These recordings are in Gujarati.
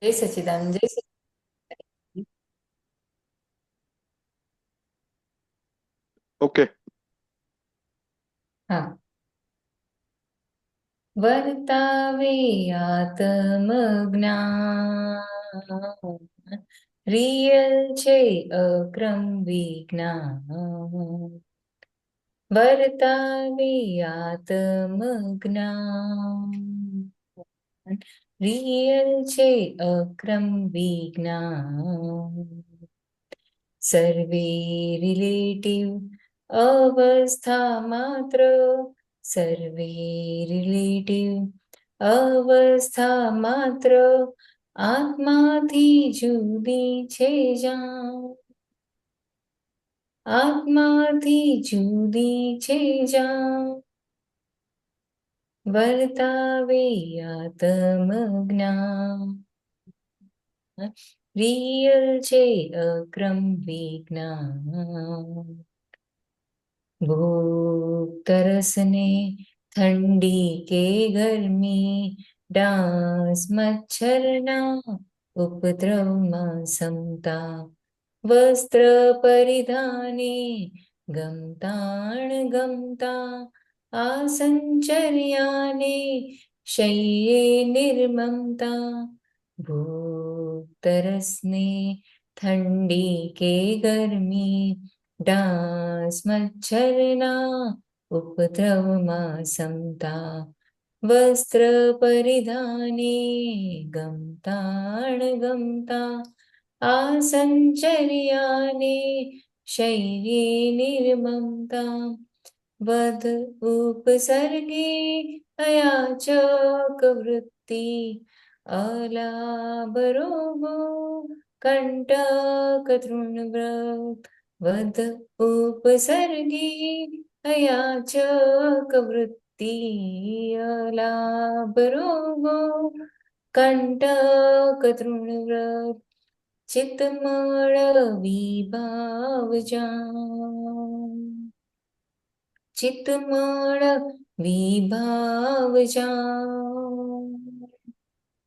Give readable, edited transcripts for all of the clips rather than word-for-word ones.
જય સચ્ચિદાનંદ. જય સચ્ચિદાનંદ. ઓકે. હા. વર્તાવે આત્મજ્ઞાન, રિયલ છે અક્રમ વિજ્ઞાન. વર્તાવે આત્મજ્ઞાન, રિયલ છે અક્રમ વિજ્ઞાન. સર્વે રિલેટિવ અવસ્થા માત્ર, સર્વે રિલેટિવ અવસ્થા માત્ર, આત્માથી જુદી છે જાણ, આત્માથી જુદી છે જાણ. વર્તાવે આત્મજ્ઞાન, રિયલ છે અક્રમ વિજ્ઞાન. ભૂખ તરસને ઠંડી કે ગરમી, ડાંસ મચ્છરના ઉપદ્રવમાં સમતા, વસ્ત્ર પરિધાને ગમતાણ ગમતા, આસંચર્યાને શય્યે નિર્મમતા. ભૂખ તરસને ઠંડી કે ગરમી, ડાંસ મચ્છરના ઉપદ્રવમાં સમતા, વસ્ત્ર પરિધાને ગમતાણ ગમતા, આસંચર્યાને શય્યે નિર્મમતા. વધ ઉપસર્ગે અયાચક વૃત્તિ, અલાભ રોગો કંટક તૃણવ્રત. વધ ઉપસર્ગી અયાચક વૃત્તિ, અલાભ રોગો કંટક તૃણવ્રત. ચિત્તમળ વિભાવ જાણ, ચિત્તમળ વિભાવ જાણ.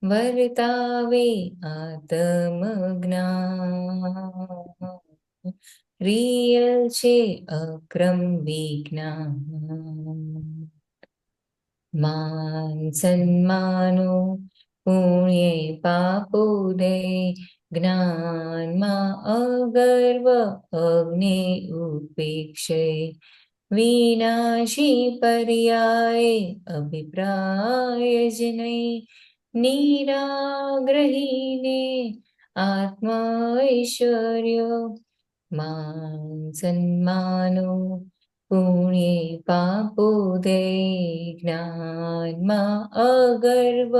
વર્તાવે આત્મજ્ઞાન, રિયલ છે અક્રમ વિજ્ઞાન. માન સન્માનો પુણ્ય પાપોદય, જ્ઞાનમાં અગર્વ અગ્નિ ઉપેક્ષય, વિનાશી પર્યાય અભિપ્રાય જ નહીં, નિરાગ્રહીને આત્મ ઐશ્વર્ય. માન સન્માનો પુણ્ય પાપોદય, જ્ઞાનમાં અગર્વ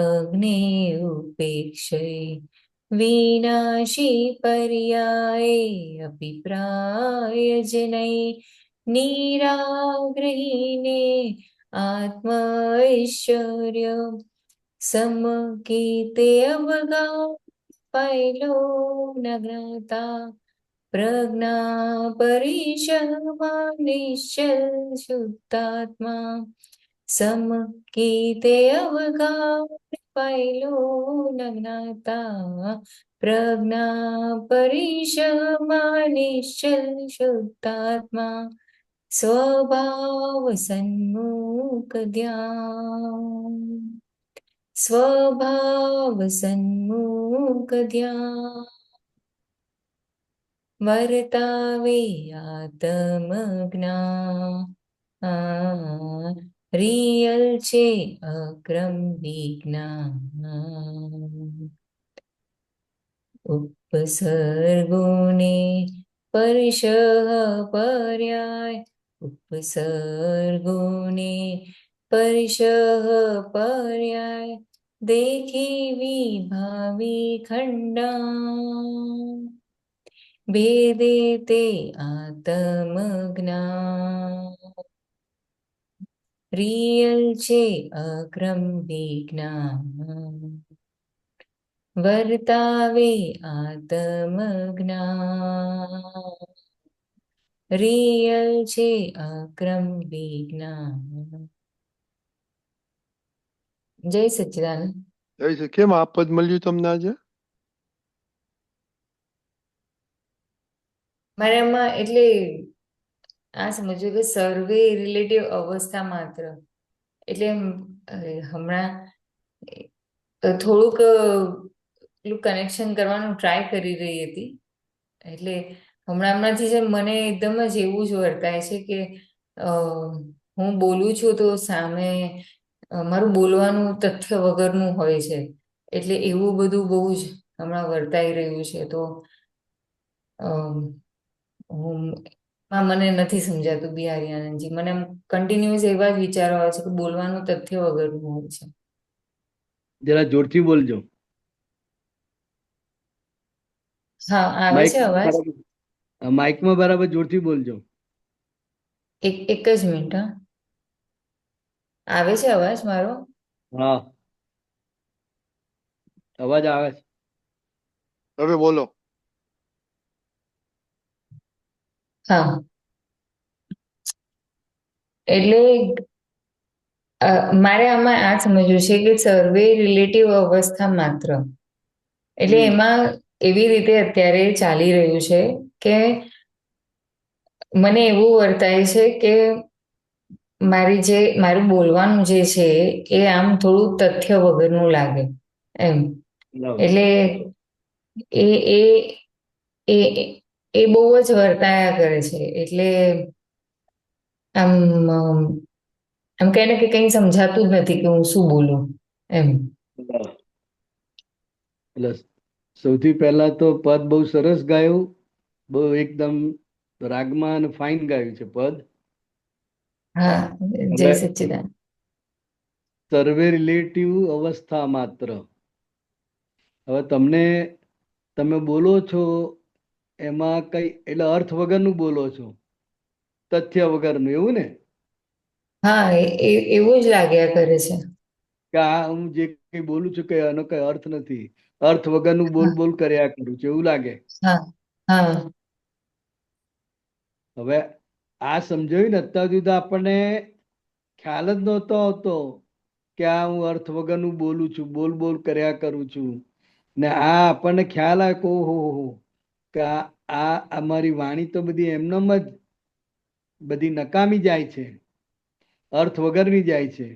અગ્નિ ઉપેક્ષય, વિનાશી પર્યાય અભિપ્રાય જ નહીં, નિરાગ્રહીને આત્મ ઐશ્વર્ય. સમકીતે અવગા પાયલો ન જ્ઞાતા, પ્રજ્ઞા પરિશમા નિશ્ચલ શુદ્ધાત્મા. સમકીતે અવગા પાયલો ન જ્ઞાતા, પ્રજ્ઞા પરિશમા નિશ્ચલ શુદ્ધાત્મા. સ્વભાવ સન્મુખ ધ્યાન, સ્વભાવ સન્મુખ ધ્યાન. વર્તાવે આત્મજ્ઞાન, રિયલ છે અક્રમ વિજ્ઞાન. ઉપસર્ગોને પરશ પર્યાય, ઉપસર્ગોને પરશ પર્યાય, દેખી વિભાવી ખંડા, ભેદે તે આત્મજ્ઞાન. રિયલ છે અક્રમ વિજ્ઞાન. વર્તાવે આત્મજ્ઞાન, રિયલ છે અક્રમ વિજ્ઞાન. જય સચ્ચિદાનંદ. એ છે કેમ આ પદ મળ્યું તમને આજે? મારે આમાં એટલે આ સમજવું કે સર્વે રિલેટિવ અવસ્થા માત્ર એટલે હમણાં થોડુંક પેલું કનેક્શન કરવાનું ટ્રાય કરી રહી હતી. એટલે હમણાંથી જ મને એકદમ જ એવું જ વર્તાય છે કે અ, હું બોલું છું તો સામે મારું બોલવાનું તથ્ય વગરનું હોય છે. એટલે એવું બધું બહુ જ હમણાં વર્તાઈ રહ્યું છે. તો હું મને નથી સમજાતું બિહારી આનંદજી. મને એમ કન્ટિન્યુઅસ એવા જ વિચારો આવે છે કે બોલવાનું તથ્ય વગરનું હોય છે. જરા જોરથી બોલજો. હા, આવે છે માઇકમાં અવાજ. બરાબર, માઇકમાં બરાબર જોરથી બોલજો. એક જ મિનિટ હા. આવે છે અવાજ મારો? હા, અવાજ આવે છે. હવે બોલો. હા, એટલે મારે આમાં આ સમજવું છે કે સર્વે રિલેટિવ અવસ્થા માત્ર એટલે હમ. એમાં એવી રીતે અત્યારે ચાલી રહ્યું છે કે મને એવું વર્તાય છે કે મારું બોલવાનું જે છે એ આમ થોડું તથ્ય વગરનું લાગે એમ. બરાબર. એટલે એ એ એ એ બહુ જ વર્તાયા કરે છે. એટલે આમ આમ કહે ને કે કંઈ સમજાતું જ નથી કે હું શું બોલું એમ. બરાબર. એટલે સૌથી પહેલા તો પદ બહુ સરસ ગાયું, બહુ એકદમ રાગમાં અને ફાઇન ગાયું છે પદ. હા, જય હવે સચ્ચિદાનંદ. સર્વે રિલેટિવ અવસ્થા માત્ર. હવે તમે બોલો છો એમાં કઈ એટલે અર્થ વગરનું બોલો છો, તથ્ય વગરનું, એવું ને? હા, એવું જ લાગ્યા કરે છે. કે આ હું જે કઈ બોલું છું કે એનો કઈ અર્થ નથી, અર્થ વગરનું બોલ હા, બોલ કર્યા કરું છું એવું લાગે. હા, હા, હવે આ સમજાયું ને અત્યાર સુધી તો આપણને ખ્યાલ જ નહોતો આવતો કે આ હું અર્થ વગરનું બોલું છું, બોલ બોલ કર્યા કરું છું. ને આ આપણને ખ્યાલ આવે કે ઓહો હો, કે આ અમારી વાણી તો બધી એમનેમ જ બધી નકામી જાય છે, અર્થ વગરની જાય છે.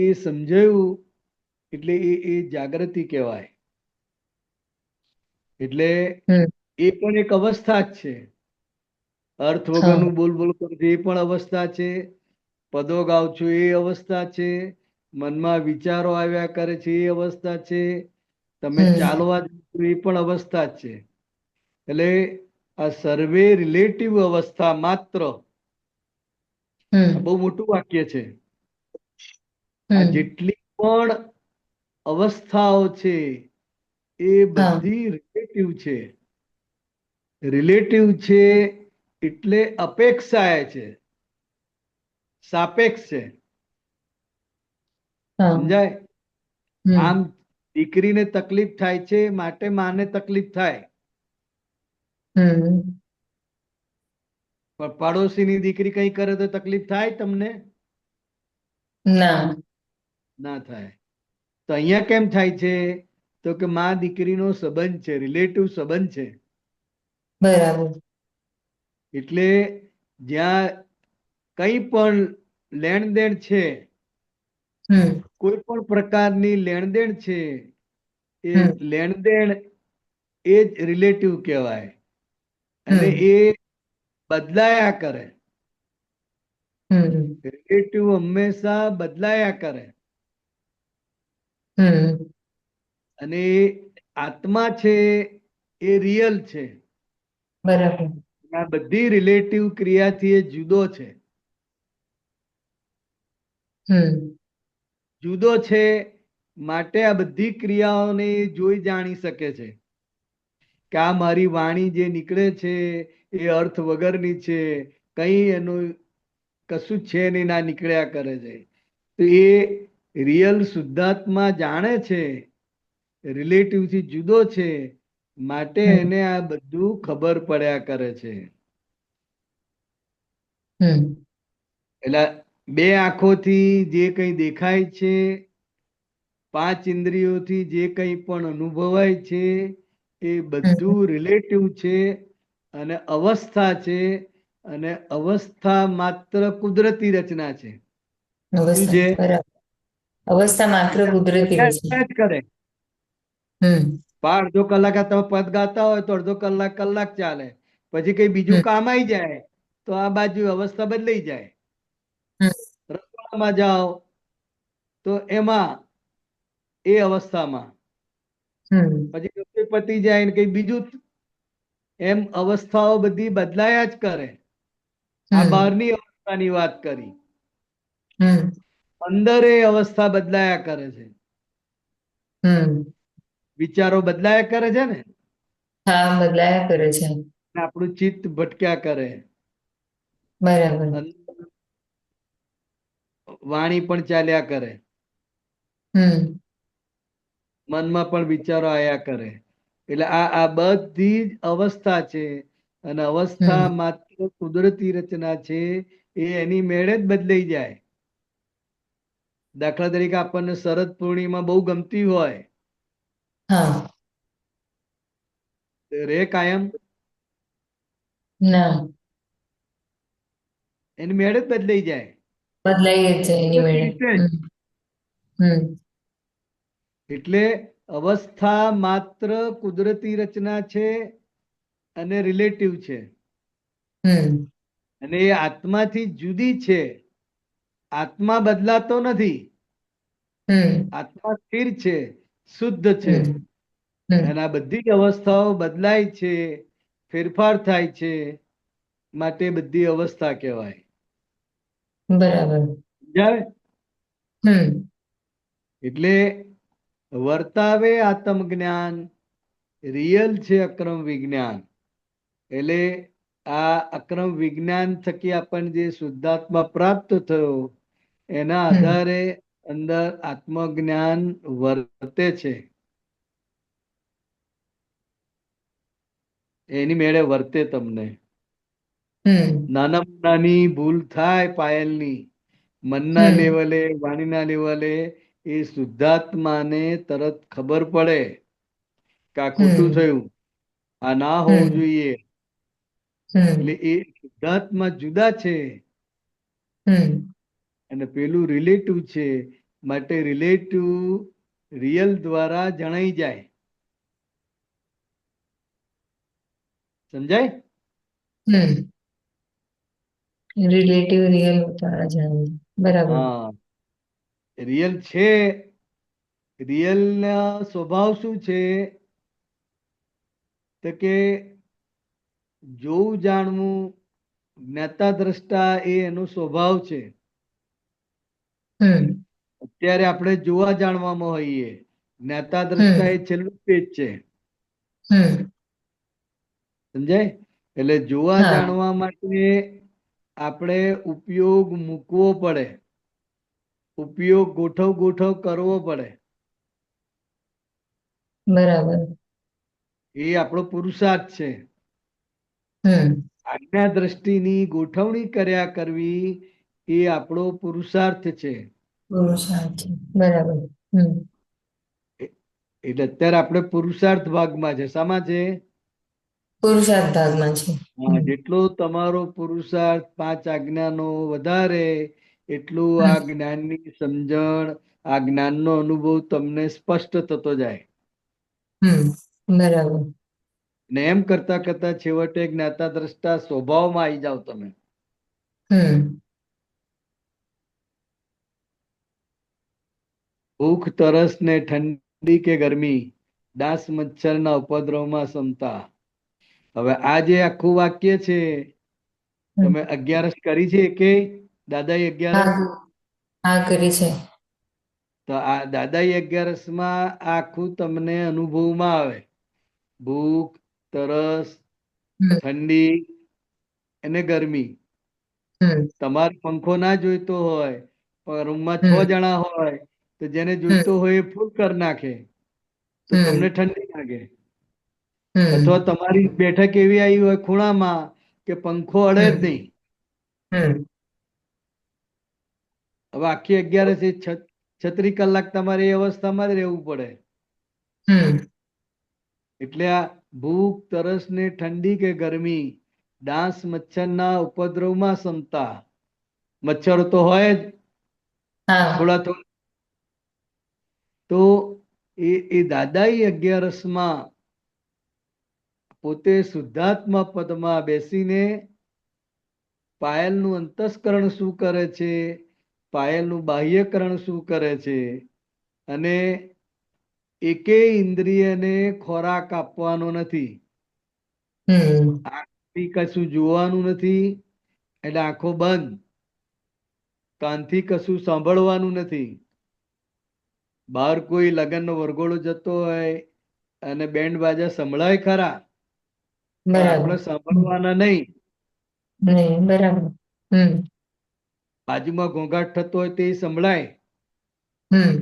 એ સમજાયું એટલે એ જાગૃતિ કહેવાય. એટલે હમ, એ પણ એક અવસ્થા જ છે. અર્થ હા, વગરનું બોલ બોલ કરું છું એ પણ અવસ્થા છે. પદો ગાઉ છું એ અવસ્થા છે. મનમાં વિચારો આવ્યા કરે છે એ અવસ્થા છે. તમે હમ, ચાલવા એ પણ અવસ્થા જ છે. એટલે આ સર્વે રિલેટિવ અવસ્થા માત્ર, આ હમ, બહુ મોટું વાક્ય છે. આ હમ, જેટલી પણ અવસ્થાઓ છે એ હા, બધી રિલેટિવ છે. રિલેટિવ છે એટલે અપેક્ષા છે, સાપેક્ષ છે. હા, સમજાય? આમ હમ, દીકરીને તકલીફ થાય છે માટે માને તકલીફ થાય. હમ, પણ પાડોશીની દીકરી કઈ કરે તો તકલીફ થાય તમને? ના, ના થાય. તો અહીંયા કેમ થાય છે? તો કે માં દીકરીનો સંબંધ છે, રિલેટિવ સંબંધ છે. બરાબર. એટલે જ્યાં કઈ પણ લેણ દેણ છે, હમ, કોઈ પણ પ્રકારની લેણદેણ છે, એ હમ, લેણદેણ એ જ રિલેટિવ કહેવાય. અને હમ, એ બદલાયા કરે. હમ, રિલેટિવ હંમેશા બદલાયા કરે. હમ, અને એ આત્મા છે એ રિયલ છે. બરાબર. આ બધી રિલેટિવ ક્રિયાથી એ જુદો છે. હમ, જુદો છે માટે આ બધી ક્રિયાઓને જોઈ જાણી શકે છે. કે આ મારી વાણી જે નીકળે છે એ અર્થ વગરની છે, કઈ એનું કશું છે નહીં, ના નીકળ્યા કરે છે. તો એ રિયલ શુદ્ધાત્મા જાણે છે, રિલેટિવ થી જુદો છે, માટે હમ, એને આ બધું ખબર પડ્યા કરે છે. હમ, એટલે બે આંખોથી જે કઈ દેખાય છે પાંચ ઇન્દ્રિયોથી જે કંઈ પણ અનુભવાય છે એ હમ. બધું રિલેટિવ છે અને અવસ્થા છે, અને અવસ્થા માત્ર કુદરતી રચના છે. શું અવસ્થા છે? બરાબર. અવસ્થા માત્ર એટલે કુદરતી ચાલ્યા રચના. જ કરે. હમ. અડધો કલાક આ તમે પદ ગાતા હોય તો અડધો કલાક કલાક ચાલે, પછી કઈ બીજું હમ. કામ આવી જાય તો આ બાજુ અવસ્થા બદલાઈ જાય. હમ. રસોડામાં જાઓ તો એમાં એ અવસ્થામાં હમ. પછી રસોઈ પતી જાય ને કઈ બીજું, એમ અવસ્થાઓ બધી બદલાયા જ કરે. આ હમ. બહારની અવસ્થાની વાત કરી. હમ. અંદર એ અવસ્થા બદલાયા કરે છે. હમ. વિચારો બદલાયા કરે છે ને, હા, બદલાયા કરે છે. અને આપણું ચિત્ત ભટક્યા કરે. બરાબર. અંદર વાણી પણ ચાલ્યા કરે. હમ. મનમાં પણ વિચારો આયા કરે. એટલે આ બધી જ અવસ્થા છે, અને અવસ્થા હમ. માત્ર કુદરતી રચના છે. એ એની મેળે જ બદલાઈ જાય. દાખલા તરીકે આપણને શરદ પૂર્ણિમા બહુ ગમતી હોય, હા. રે કાયમ ના. એની મેળે જ બદલાઈ જાય. બદલાઈ જ જાય એની કુદરતી મેળે. રીતે જ. હમ. હમ. એટલે અવસ્થા માત્ર કુદરતી રચના છે અને રિલેટિવ છે. હમ. અને એ આત્માથી જુદી છે. આત્મા બદલાતો નથી. હમ. આત્મા સ્થિર છે, શુદ્ધ છે. હમ. હમ. અને આ બધી જ અવસ્થાઓ બદલાય છે, ફેરફાર થાય છે, માટે બધી અવસ્થા કહેવાય. બરાબર. સમજાય? હમ. એટલે વર્તાવે આત્મજ્ઞાન, રિયલ છે અક્રમ વિજ્ઞાન. એટલે આ અક્રમ વિજ્ઞાન થકી આપણને જે શુદ્ધાત્મા પ્રાપ્ત થયો, એના હમ. આધારે અંદર આત્મજ્ઞાન વર્તે છે. એની મેળે વર્તે તમને. હમ. નાનામાં નાની ભૂલ થાય પાયલની, મનના હમ. લેવલે, વાણીના લેવલે, એ શુદ્ધાત્માને તરત ખબર પડે કે આ ખોટું હમ. થયું, આ ના હોવું હમ. જોઈએ. એટલે હમ. એ શુદ્ધાત્મા જુદા છે હમ. અને પેલું રિલેટિવ છે, માટે રિલેટિવ રિયલ દ્વારા જણાઈ જાય. સમજાય? હમ. રિલેટિવ રિયલ દ્વારા જાણવું. બરાબર. હા, રિયલ છે. રિયલ ના સ્વભાવ શું છે? તો કે જોવું જાણવું, જ્ઞાતા દ્રષ્ટા એ એનો સ્વભાવ છે. હમ. અત્યારે આપણે જોવા જાણવામાં હોઈએ, જ્ઞાતા દ્રષ્ટા હમ. એ છેલ્લું પેજ છે. હમ. સમજાય? એટલે જોવા હા. જાણવા માટે આપણે ઉપયોગ મૂકવો પડે. ઉપયોગ ગોઠવ ગોઠવ કરવો પડે. બરાબર. એ આપણો પુરુષાર્થ છે. હમ. આજ્ઞા દ્રષ્ટિની ગોઠવણી કર્યા કરવી, એ આપણો પુરુષાર્થ છે. બહુ શાંત છે. બરાબર. હમ. એટલે અત્યારે આપણે પુરુષાર્થ ભાગમાં છે. શામાં છે? પુરુષાર્થ ભાગમાં છે. હા, હમ. જેટલો તમારો પુરુષાર્થ પાંચ આજ્ઞાનો વધારે, એટલું હમ. આ જ્ઞાનની સમજણ, આ જ્ઞાનનો અનુભવ તમને સ્પષ્ટ થતો જાય. હમ. બરાબર. ને એમ કરતા કરતા છેવટે જ્ઞાતા દ્રષ્ટા સ્વભાવમાં આવી જાવ તમે. હમ. ભૂખ, તરસ ને ઠંડી કે ગરમી, ડાસ મચ્છરના ઉપદ્રવમાં ક્ષમતા. હવે આ જે આખું વાક્ય છે, હમ. તમે અગિયારસ કરી છે કે દાદાએ અગિયારસ? હા. હા, કરી છે. તો આ દાદાઈ 11માં આખું તમને અનુભવમાં આવે. ભૂખ, તરસ, હમ. ઠંડી અને ગરમી. હમ. તમારે પંખો ના જોઈતો હોય, પણ રૂમમાં છ હમ. જણા હોય, તો જેને હમ. જોઈતો હોય એ ફૂલ કરી નાખે, તો તમને હમ. ઠંડી લાગે. અથવા હમ. તમારી બેઠક એવી આવી હોય ખૂણામાં કે પંખો અડે જ નહીં. હમ. હવે આખી 11 છે, 36 કલાક તમારે એ અવસ્થામાં જ રહેવું પડે. હમ એટલે આ ભૂખ, તરસ ને ઠંડી કે ગરમી, ડાંસ મચ્છરના ઉપદ્રવમાં ક્ષમતા. મચ્છર તો હોય જ હા થોડા થોડા. તો એ દાદાઈ 11 પોતે શુદ્ધાત્મા પદમાં બેસીને પાયલનું અંતસ્કરણ શું કરે છે, પાયલનું બાહ્યકરણ શું કરે છે, અને એકેય ઇન્દ્રિયને ખોરાક આપવાનો નથી. હમ આંખથી કશું જોવાનું નથી, એટલે આંખો બંધ. કાનથી કશું સાંભળવાનું નથી. બહાર કોઈ લગ્નનો વરઘોડો જતો હોય અને બેન્ડ બાજા સંભળાય ખરા, પણ બરાબર. આપણે સાંભળવાના નહીં. નહીં, બરાબર. હમ બાજુમાં ઘોંઘાટ થતો હોય તે સંભળાય, હમ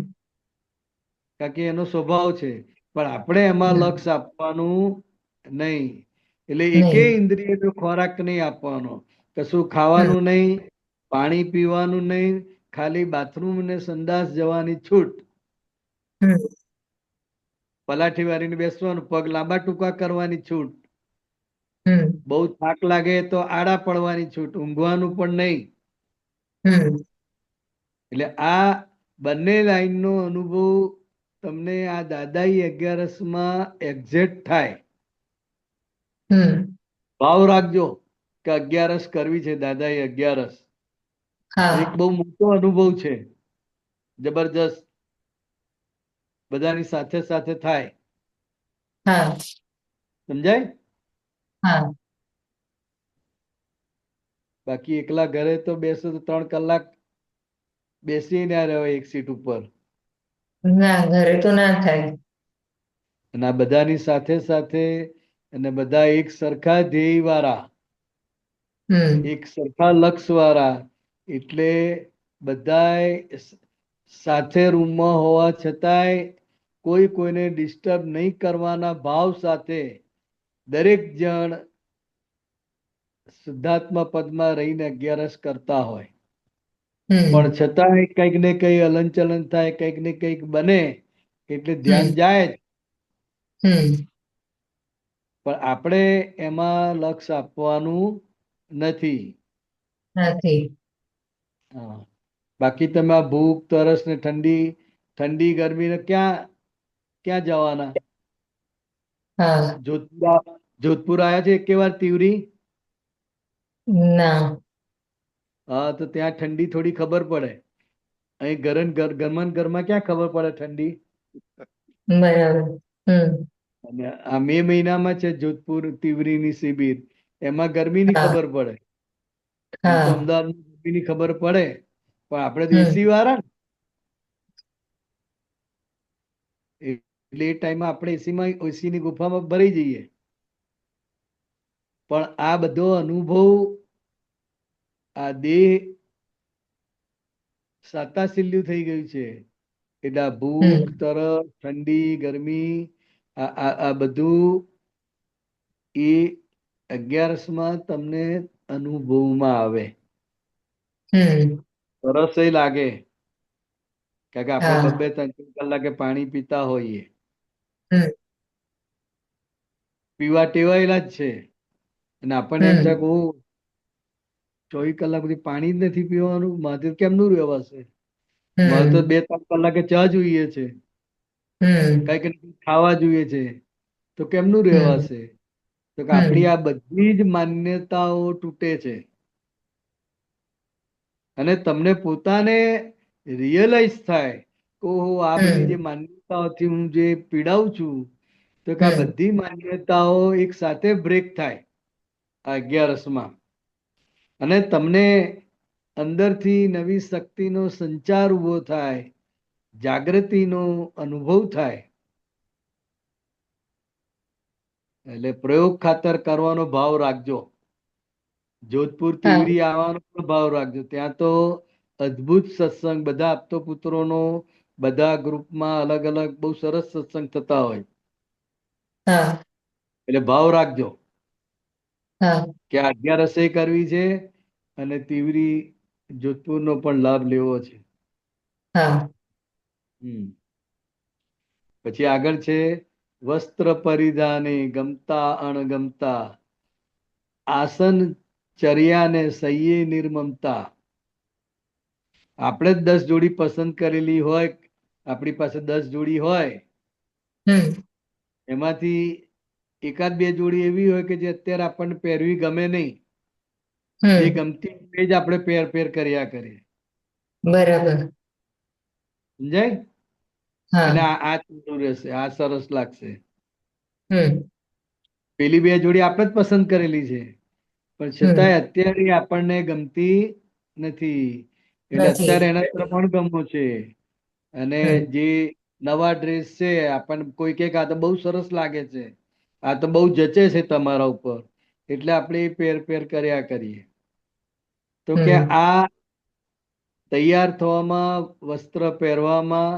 કારણ કે એનો સ્વભાવ છે. પણ આપણે એમાં હમ લક્ષ આપવાનું નહીં. એટલે એકેય નહીં. ઇન્દ્રિયનો ખોરાક નહીં આપવાનો, કશું હમ ખાવાનું નહીં, પાણી પીવાનું નહીં, ખાલી બાથરૂમ ને સંડાસ જવાની છૂટ. હમ પલાઠી વાળીને બેસવાનું, પગ લાંબા ટૂંકા કરવાની છૂટ. હમ બહુ થાક લાગે તો આડા પડવાની છૂટ, ઊંઘવાનું પણ નહીં. હમ એટલે આ બંને લાઈનનો અનુભવ તમને આ દાદાઈ 11 એક્ઝેક્ટ થાય. હમ ભાવ રાખજો કે 11 કરવી છે, દાદાઈ 11. એક હા બહુ મોટો અનુભવ છે, જબરજસ્ત. બધાની સાથે સાથે થાય. હા સમજાય? હા બાકી એકલા ઘરે તો બેસો તો 3 કલાક બેસી ના રહેવાય એક સીટ ઉપર. ના, ઘરે તો ના થાય. અને આ બધાની સાથે સાથે, અને બધા એક સરખા ધ્યેય વાળા, હમ એક સરખા લક્ષ વાળા, એટલે બધાય સાથે રૂમમાં હોવા છતાંય કોઈ કોઈને ડિસ્ટર્બ નહીં કરવાના ભાવ સાથે દરેક જણ શુદ્ધાત્મા પદમાં રહીને 11 કરતા હોય. પણ હમ છતાંય કંઈક ને કંઈક હલનચલન થાય, કંઈક ને કંઈક બને, એટલે ધ્યાન હમ જાય જ. હમ પણ આપણે એમાં લક્ષ આપવાનું નથી. નથી. હા. બાકી તમે આ ભૂખ, તરસ ને ઠંડી, ઠંડી ગરમીને ક્યાં ક્યાં જવાના? હા. જોધપુર આયા છે એકે વાર તિવરી? ના. હા, તો ત્યાં ઠંડી થોડી ખબર પડે. અહીં ઘરમાં ને ઘરમાં ક્યાં ખબર પડે ઠંડી? બરાબર. હમ અને આ મે મહિનામાં છે જોધપુર તિવરીની શિબિર, એમાં ગરમીની હા ખબર પડે. આમ તો હા. અમદાવાદમાં ગરમીની ખબર પડે, પણ આપણે તો હમ એસી વાળા ને, એટલે એ ટાઈમમાં આપણે એસીની ગુફામાં ભરાઈ જઈએ. પણ આ બધો અનુભવ આ દેહ સાતાશીલ્યું થઈ ગયું છે. એટલે આ ભૂખ, હમ તરસ, ઠંડી, ગરમી, આ બધું એ 11 તમને અનુભવમાં આવે. હમ તરસય લાગે, કારણ કે આપણે હા. બબ્બે 3-3 કલાકે પાણી પીતા હોઈએ. હમ પીવા ટેવાયેલા જ છે. અને આપણને એમ થાય હમ કે 24 કલાક સુધી પાણી જ નથી પીવાનું, મારાથી કેમનું રહેવાશે? મારે તો હમ 2-3 કલાકે ચા જોઈએ છે, હમ કઈક ખાવા જોઈએ છે, તો કેમનું હમ રહેવાશે? તો કે આપણી હમ આ બધી જ માન્યતાઓ તૂટે છે. અને તમને પોતાને રિયલાઈઝ થાય કે ઓહો, આ બધી જે હમ માન્યતાઓથી હું જે પીડાઉં છું, તો કે આ હમ બધી માન્યતાઓ એક સાથે બ્રેક થાય આ 11. અને તમને અંદરથી નવી શક્તિનો સંચાર ઉભો થાય, જાગૃતિનો અનુભવ થાય. એટલે પ્રયોગ ખાતર કરવાનો ભાવ રાખજો. જોધપુર હા. તિવરી આવવાનો પણ ભાવ રાખજો. ત્યાં તો અદ્ભુત સત્સંગ, બધા આપતો પુત્રોનો બધા ગ્રુપમાં અલગ અલગ બહુ સરસ સત્સંગ થતા હોય. હા. એટલે ભાવ રાખજો હા. કે 11 કરવી છે, અને તિવરી જોધપુરનો પણ લાભ લેવો છે. હા. હમ પછી આગળ છે, વસ્ત્ર પરિધાને ગમતા અણગમતા, આસન ચર્યાને સહીએ નિર્મમતા. આપણે જ 10 જોડી પસંદ કરેલી હોય, આપણી પાસે 10 જોડી હોય, હમ એમાંથી એકાદ બે જોડી એવી હોય કે જે અત્યારે આપણને પહેરવી ગમે નહીં, જે હમ ગમતી હોય એ જ આપણે પહેર પહેર કર્યા કરીએ. બરાબર. સમજાય? અને હા. આ ચાલુ રહેશે, આ સરસ લાગશે. હમ પેલી 2 જોડી આપણે જ પસંદ કરેલી છે, પણ હમ છતાંય અત્યારે આપણને ગમતી નથી. એટલે નથી. અત્યારે એના તરફ અણગમો છે. અને હમ જે નવા ડ્રેસ છે, આપણને કોઈ કે આ તો બહુ સરસ લાગે છે, આ તો બહુ જચે છે તમારા ઉપર, એટલે આપણે એ પહેર પહેર કર્યા કરીએ. તો કે હમ આ તૈયાર થવામાં, વસ્ત્ર પહેરવામાં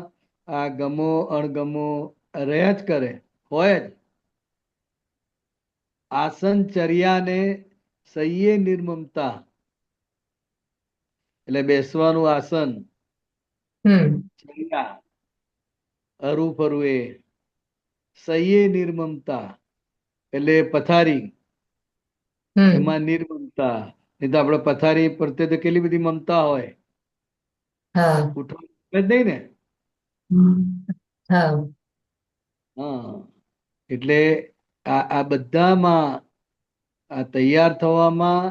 આ ગમો અણગમો રહ્યા જ કરે, હોય જ. આસન ચર્યાને સહીએ નિર્મમતા, એટલે બેસવાનું આસન, હમ ચર્યા હરું ફરવું એ, સહીએ નિર્મમતા એટલે પથારી, હમ એમાં નિર્મમતા. નહીં તો આપણે પથારી પ્રત્યે તો કેટલી બધી મમતા હોય, હા. ઉઠવાનું જ નહીં ને. હા. હા, એટલે આ બધામાં, આ તૈયાર થવામાં,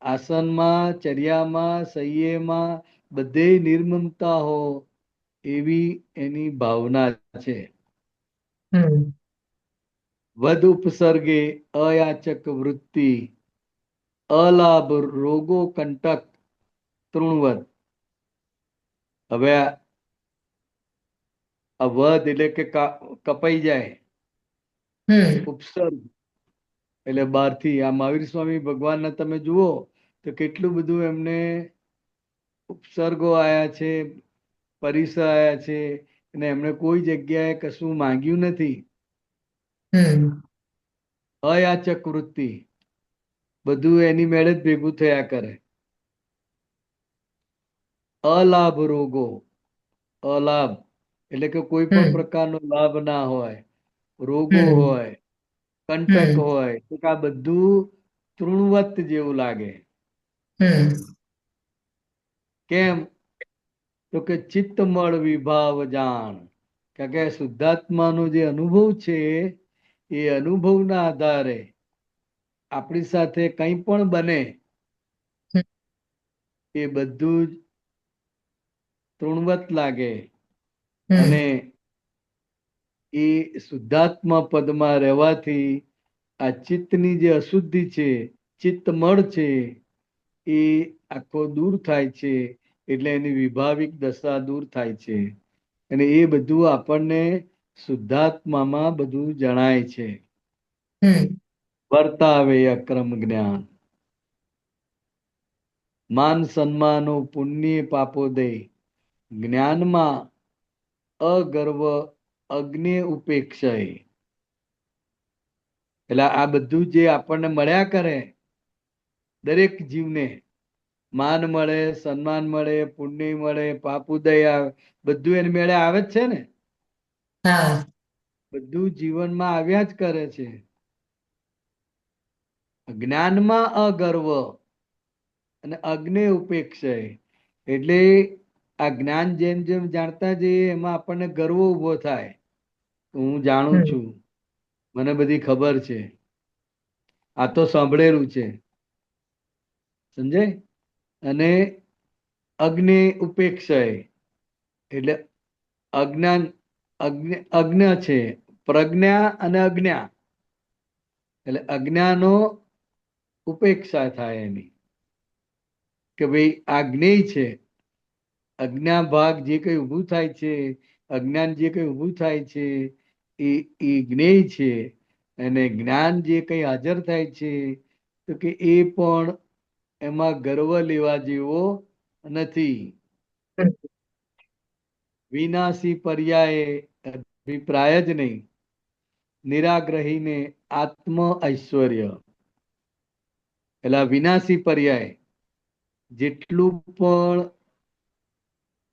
આસનમાં, ચર્યામાં, સહીએમાં, બધે નિર્મમતા હો, એવી એની ભાવના છે. હમ વધ ઉપસર્ગે અયાચક વૃત્તિ, અલાભ રોગો કંટક તૃણવત. હવે આ વધ એટલે કે કપાઈ જાય, હમ ઉપસર્ગ એટલે બહારથી. આ મહાવીર સ્વામી ભગવાનને તમે જુઓ તો કેટલું બધું એમને ઉપસર્ગો આયા છે, પરિસર આયા છે, અને એમણે કોઈ જગ્યાએ કશું માંગ્યું નથી. હમ અયાચક વૃત્તિ, બધું એની મેળે જ ભેગું થયા કરે. અલાભ રોગો, અલાભ એટલે કે કોઈ પણ હમ પ્રકારનો લાભ ના હોય, રોગો હમ હોય, કંટક હમ હોય, તો કે આ બધું તૃણવત જેવું લાગે. હમ કેમ? તો કે ચિત્તમળ વિભાવ જાણ. કારણ કે શુદ્ધાત્માનો જે અનુભવ છે, એ અનુભવના આધારે આપણી સાથે કંઈ પણ બને, એ બધું જ તૃણવત લાગે. અને હમ એ શુદ્ધાત્મા પદમાં રહેવાથી આ ચિત્તની જે અશુદ્ધિ છે, ચિત્ત મળ છે, એ આખો દૂર થાય છે. એટલે એની વિભાવિક દશા દૂર થાય છે. અને એ બધું આપણને શુદ્ધાત્મામાં બધું જણાય છે. હમ વર્તાવે અક્રમ જ્ઞાન, માન સન્માનો પુણ્ય પાપો દે, જ્ઞાનમાં અગર્વ અગ્નિ ઉપેક્ષય. એટલે આ બધું જે આપણને મળ્યા કરે, દરેક જીવને માન મળે, સન્માન મળે, પુણ્ય મળે, પાપ ઉદય આવે, બધું એને મેળે આવે જ છે ને. હા. બધું જીવનમાં આવ્યા જ કરે છે. જ્ઞાનમાં અગર્વ અને અગ્નિ ઉપેક્ષય, એટલે આ જ્ઞાન જેમ જેમ જાણતા જઈએ, એમાં આપણને ગર્વ ઉભો થાય. હું જાણું હમ છું, મને બધી ખબર છે, આ તો સાંભળેલું છે. સમજાય? અને અગ્નિ ઉપેક્ષય એટલે અજ્ઞાન, અજ્ઞ છે, પ્રજ્ઞા અને અજ્ઞા. એટલે અજ્ઞાનો ઉપેક્ષા થાય એની, કે ભાઈ આ જ્ઞેય છે. અજ્ઞા ભાગ જે કઈ ઊભું થાય છે, અજ્ઞાન જે કઈ ઊભું થાય છે, એ જ્ઞેય છે. અને જ્ઞાન જે કઈ હાજર થાય છે, તો કે એ પણ એમાં ગર્વ લેવા જેવો નથી. હમ વિનાશી પર્યાય અભિપ્રાય જ નહીં, નિરાગ્રહીને આત્મ ઐશ્વર્ય. એટલે વિનાશી પર્યાય જેટલું પણ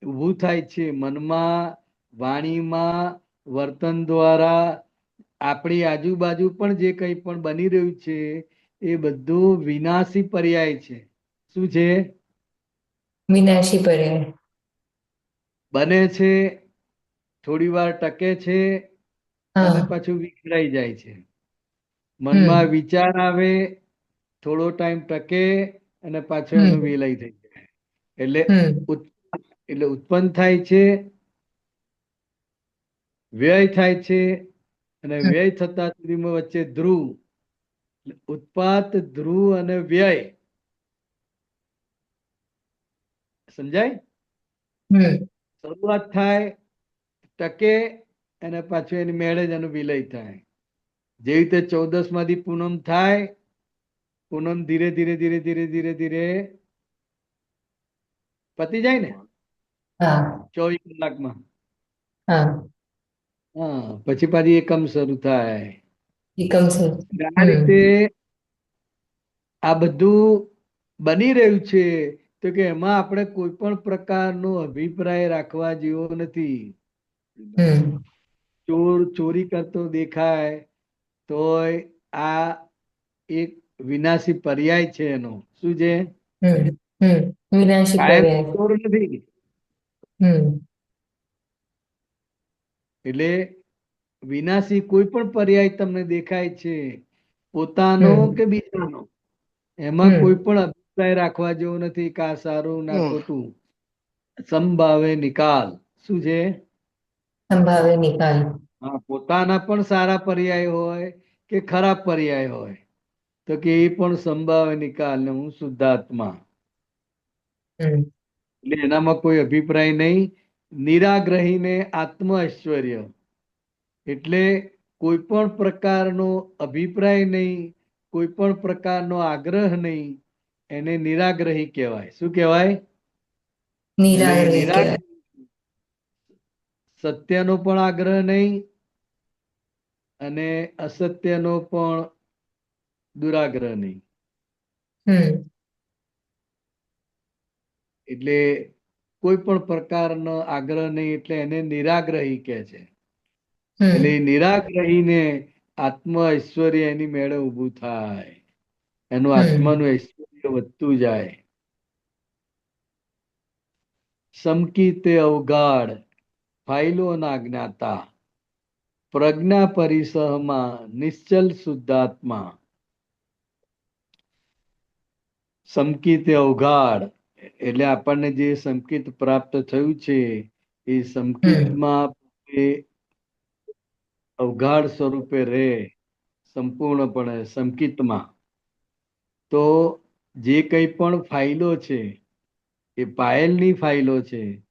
ઊભું થાય છે મનમાં, વાણીમાં, વર્તન દ્વારા. આપણી આજુબાજુ પણ જે કંઈ પણ બની રહ્યું છે એ બધું વિનાશી પર્યાય છે. શું છે? વિનાશી પર્યાય. બને છે, થોડી વાર ટકે છે અને હા. પાછું વિખરાઈ જાય છે. મનમાં હમ. વિચાર આવે, થોડો ટાઈમ ટકે અને પાછો એનો હમ. વિલય થઈ જાય. એટલે હમ. ઉત્પન્ન થાય છે, વ્યય થાય છે, અને હમ. વ્યય થતા સુધીમાં વચ્ચે ધ્રુવ. ઉત્પાત, ધ્રુવ અને વ્યય. સમજાય? હમ. શરૂઆત થાય, ટકે અને પાછું એની મેળે જ એનો વિલય થાય. જેવી રીતે 14માંથી પૂનમ થાય, પૂનમ ધીરે ધીરે ધીરે ધીરે ધીરે ધીરે પતી જાય ને હા. 24 કલાકમાં. હા. હા, પછી પાછી એકમ શરૂ થાય. એકમ છે. આ રીતે હમ. આ બધું બની રહ્યું છે, તો કે એમાં આપણે કોઈ પણ પ્રકારનો અભિપ્રાય રાખવા જેવો નથી. હમ. ચોર ચોરી કરતો દેખાય તોય આ એક વિનાશી પર્યાય છે એનો. શું છે? હમ. હમ. વિનાશી કાયમ પર્યાય. ચોર નથી. હમ. એટલે વિનાશી કોઈ પણ પર્યાય તમને દેખાય છે, પોતાનો કે હમ. બીજાનો, એમાં કોઈ હમ. પણ અભિપ્રાય રાખવા જેવો નથી કે આ સારું ના ખોટું. સમભાવે નિકાલ. શું છે? સંભાવે નિકાલ. હા, પોતાના પણ સારા પર્યાય હોય કે ખરાબ પર્યાય હોય, તો કે એ પણ સંભાવે નિકાલ ને હું શુદ્ધાત્મા. હમ. એટલે એનામાં કોઈ અભિપ્રાય નહીં. નિરાગ્રહીને આત્મ ઐશ્વર્ય. એટલે કોઈ પણ પ્રકારનો અભિપ્રાય નહીં, કોઈ પણ પ્રકારનો આગ્રહ નહીં, એને નિરાગ્રહી કહેવાય. શું કહેવાય? એટલે નિરાગ્રહી કહેવાય. સત્યનો પણ આગ્રહ નહીં અને અસત્યનો પણ દુરાગ્રહ નહીં. હમ. એટલે કોઈ પણ પ્રકારનો આગ્રહ નહીં, એટલે એને નિરાગ્રહી કહે છે. એટલે હમ. એ નિરાગ્રહીને આત્મ ઐશ્વર્ય એની મેળે ઊભું થાય. એનું હમ. આત્માનું ઐશ્વર્ય વધતું જાય. સમકીતે અવગાઢ, ફાઇલો ના જ્ઞાતા, પ્રજ્ઞા પરિસહમાં નિશ્ચલ શુદ્ધાત્મા. સમકિત અવઘાડ એટલે આપણને જે સંકેત પ્રાપ્ત થયું છે, એ હમ. સંકેતમાં એ અવઘાડ સ્વરૂપે રહે, સંપૂર્ણપણે સંકિતમાં. તો જે કંઈ પણ ફાઇલો છે, એ પાયલની ફાઇલો છે.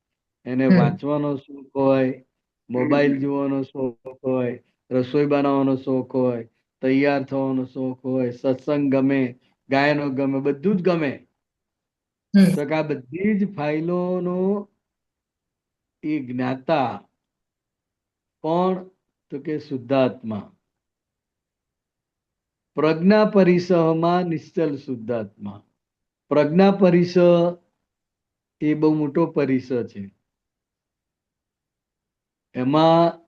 એને હમ. વાંચવાનો શોખ હોય, મોબાઈલ જોવાનો શોખ હોય, રસોઈ બનાવવાનો શોખ હોય, તૈયાર થવાનો શોખ હોય, સત્સંગ ગમે, ગાયનો ગમે, બધું જ ગમે. હમ. તો કે આ બધી જ ફાઇલોનો એ જ્ઞાતા કોણ? તો કે શુદ્ધાત્મા. પ્રજ્ઞા પરિસહમાં નિશ્ચલ શુદ્ધાત્મા. પ્રજ્ઞા પરિસર એ બહુ મોટો પરિસર છે. એમાં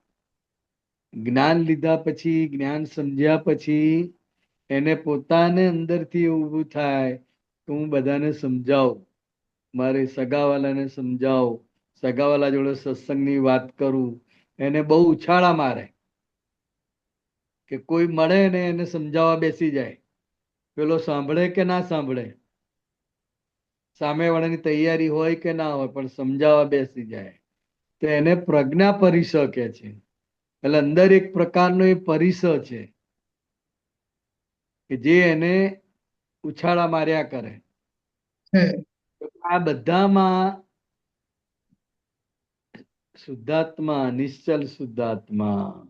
જ્ઞાન લીધા પછી, જ્ઞાન સમજ્યા પછી, એને પોતાને અંદરથી ઊભું થાય કે હું બધાને સમજાવું, મારે સગાવાલાને સમજાવું, સગાવાલા જોડે સત્સંગની વાત કરું. એને બહુ ઉછાળા મારે કે કોઈ મળે ને એને સમજાવવા બેસી જાય. પેલો સાંભળે કે ના સાંભળે, સામે વાળાની તૈયારી હોય કે ના હોય, પણ સમજાવવા બેસી જાય. તો એને પ્રજ્ઞા પરિસર કે છે. એટલે અંદર એક પ્રકારનો એ પરિસર છે કે જે એને ઉછાળા માર્યા કરે. હમ. આ બધામાં શુદ્ધાત્મા, નિશ્ચલ શુદ્ધાત્મા,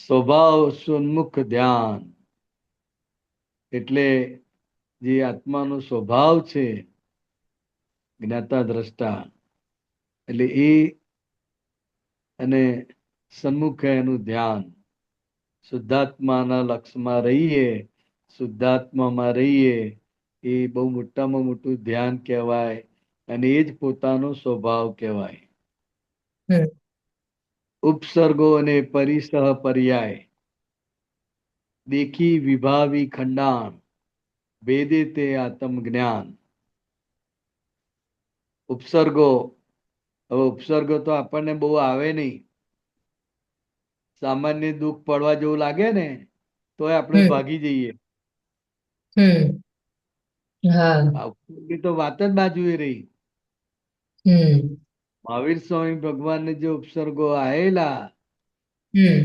સ્વભાવ સન્મુખ ધ્યાન. એટલે જે આત્માનો સ્વભાવ છે, જ્ઞાતા દ્રષ્ટા, એટલે એ અને સન્મુખ એનું ધ્યાન. શુદ્ધાત્માના લક્ષમાં રહીએ, શુદ્ધાત્મામાં રહીએ, એ બહુ મોટામાં મોટું ધ્યાન કહેવાય. અને એ જ પોતાનો સ્વભાવ કહેવાય. હમ ઉપસર્ગો અને પરિસહ પર્યાય દેખી વિભાવી ખંડાણ ભેદે તે આત્મજ્ઞાન. ઉપસર્ગો, હવે ઉપસર્ગો તો આપણને બહુ આવે નહીં. સામાન્ય દુઃખ પડવા જેવું લાગે ને તોય આપણે હમ ભાગી જઈએ. હમ હા. આ ઉપસર્ગની તો વાત જ બાજુએ રહી. હમ મહાવીર સ્વામી ભગવાનને જે ઉપસર્ગો આયેલા, હમ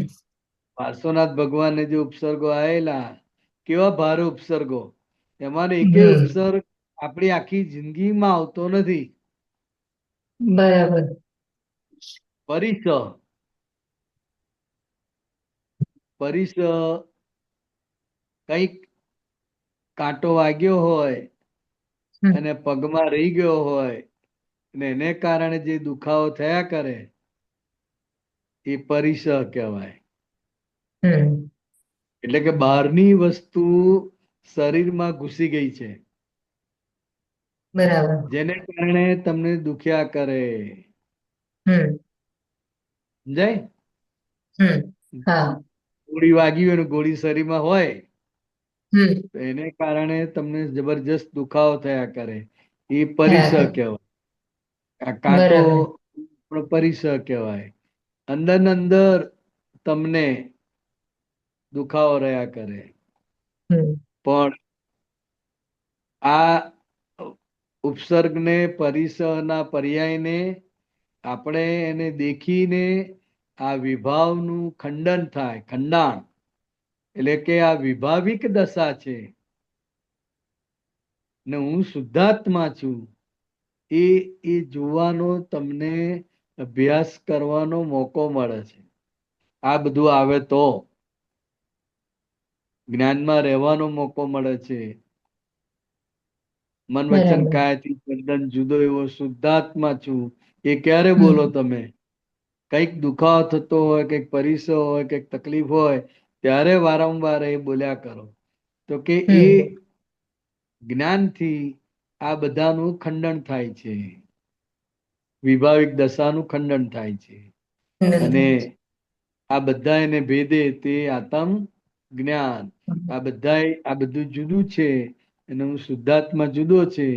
પાર્શ્વનાથ ભગવાનને જે ઉપસર્ગો આયેલા, કેવા ભારે ઉપસર્ગો. એમાંનો એકેય હમ ઉપસર્ગ આપણી આખી જિંદગીમાં આવતો નથી. બરાબર. પરિસ, પરિસ કઈક કાંટો વાગ્યો હોય હમ અને પગમાં રહી ગયો હોય અને એને કારણે જે દુખાવો થયા કરે એ પરિસહ કહેવાય. હમ એટલે કે બહારની વસ્તુ શરીરમાં ઘૂસી ગઈ છે, બરાબર. જેને કારણે તમને દુખ્યા કરે. હમ સમજાય? હમ હા. ગોળી વાગી હોય ને ગોળી શરીરમાં હોય હમ તો એને કારણે તમને જબરજસ્ત દુખાવો થયા કરે, એ પરિસહ થયા કરે. કહેવાય. આ કાંટો બરાબર. આપણો પરિસહ કહેવાય. અંદર ને અંદર તમને દુખાવો રહ્યા કરે. હમ પણ આ ઉપસર્ગને પરિસહના પર્યાયને આપણે એને દેખીને આ વિભાવનું ખંડન થાય, ખંડાણ. એટલે કે આ વિભાવિક દશા છે ને હું શુદ્ધાત્મા છું, એ એ જોવાનો તમને અભ્યાસ કરવાનો મોકો મળે છે. આ બધું આવે તો જ્ઞાનમાં રહેવાનો મોકો મળે છે. મન વચન બરાબર. કાયાથી તદ્દન જુદો એવો શુદ્ધાત્મા છું, એ ક્યારે બોલો હમ તમે? કઈક દુખાવો થતો હોય, કઈક પરિસર હોય, કઈક તકલીફ હોય ત્યારે વારંવાર એ બોલ્યા કરો. તો કે એ હમ જ્ઞાનથી આ બધાનું ખંડન થાય છે, વિભાવિક દશાનું ખંડન થાય છે. અને નંદ. આ બધા એને ભેદે તે આતમ જ્ઞાન. આ બધા આ બધું જુદું છે અને હું શુદ્ધાત્મા જુદો છે,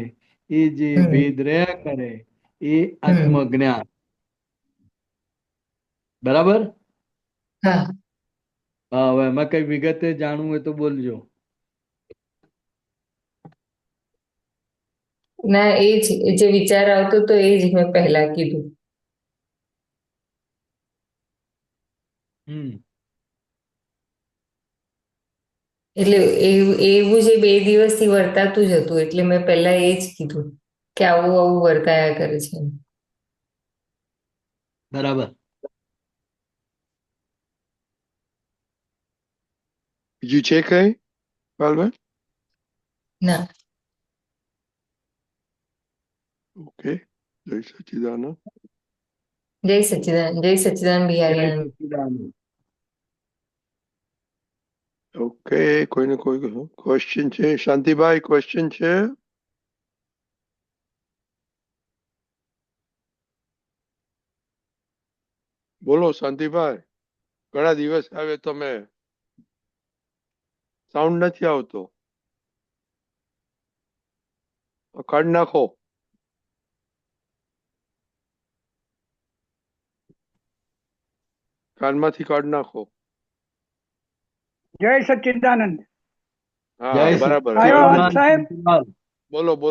એ જે હમ ભેદ રહ્યા કરે એ હમ આત્મજ્ઞાન. બરાબર? હા. હા, હવે એમાં કઈ વિગતે જાણવું હોય તો બોલજો. ના, એ જ જે વિચાર આવતો તો એ જ મેં પહેલા કીધું. હમ એટલે એવું જે 2 દિવસથી વર્તાતું જ હતું એટલે મેં પહેલા એ જ કીધું કે આવું આવું વર્તાયા કરે છે. બરાબર. બીજું છે કઈ પાલભાઈ? ના. ઓકે, જય સચિદાનંદ. જય સચ્ચિદાનંદ જય બિહારી આનંદ. સચિદાનંદ. ઓકે, કોઈને કોઈ ક્વેશ્ચન છે? શાંતિભાઈ, ક્વેશ્ચન છે? બોલો શાંતિભાઈ, ઘણા દિવસ આવે તમે, સાઉન્ડ નથી આવતો. કાઢ નાખો. કાનમાંથી કાઢ નાખો. જય સચ્ચિદાનંદ. જય હા, બરાબર. આવ્યો હવે અવાજ સચિદાનંદ. સાહેબ? બોલો બોલો.